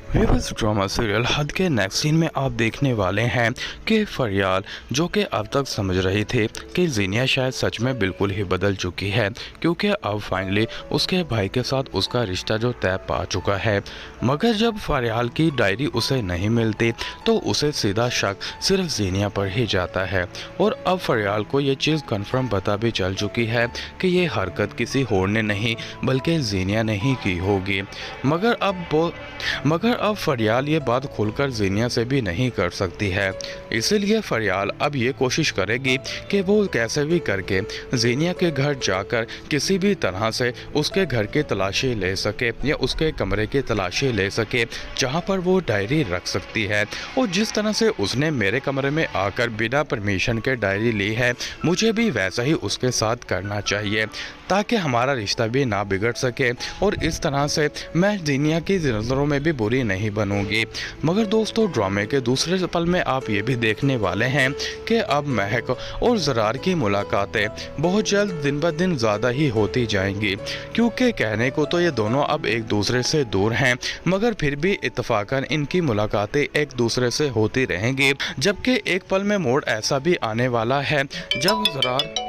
वेबस drama serial हद के next scene में आप देखने वाले हैं कि फरियाल जो कि अब तक समझ रही थी कि जीनिया शायद सच में बिल्कुल ही बदल चुकी है, क्योंकि अब फाइनली उसके भाई के साथ उसका रिश्ता जो तय पा चुका है। मगर जब फरियाल की डायरी उसे नहीं मिलती तो उसे सीधा शक सिर्फ जीनिया पर ही जाता है और अब फरियाल को ये चीज़ कन्फर्म पता भी चल चुकी है कि ये हरकत किसी और ने नहीं बल्कि जीनिया ने ही की होगी। मगर अब फरियाल ये बात खुलकर जीनिया से भी नहीं कर सकती है। इसीलिए फरियाल अब ये कोशिश करेगी कि वो कैसे भी करके जीनिया के घर जाकर किसी भी तरह से उसके घर की तलाशी ले सके या उसके कमरे की तलाशी ले सके जहां पर वो डायरी रख सकती है। और जिस तरह से उसने मेरे कमरे में आकर बिना परमिशन के डायरी ली है, मुझे भी वैसा ही उसके साथ करना चाहिए ताकि हमारा रिश्ता भी ना बिगड़ सके और इस तरह से मैं जीनिया की नज़रों में भी बुरी नहीं बनूंगी। मगर दोस्तों, ड्रामे के दूसरे पल में आप ये भी देखने वाले हैं कि अब महक और ज़रार की मुलाकातें बहुत जल्द दिन ब दिन ज़्यादा ही होती जाएंगी, क्योंकि कहने को तो ये दोनों अब एक दूसरे से दूर हैं, मगर फिर भी इत्तफाकन इनकी मुलाकातें एक दूसरे से होती रहेंगी। जबकि एक पल में मोड़ ऐसा भी आने वाला है जब ज़रार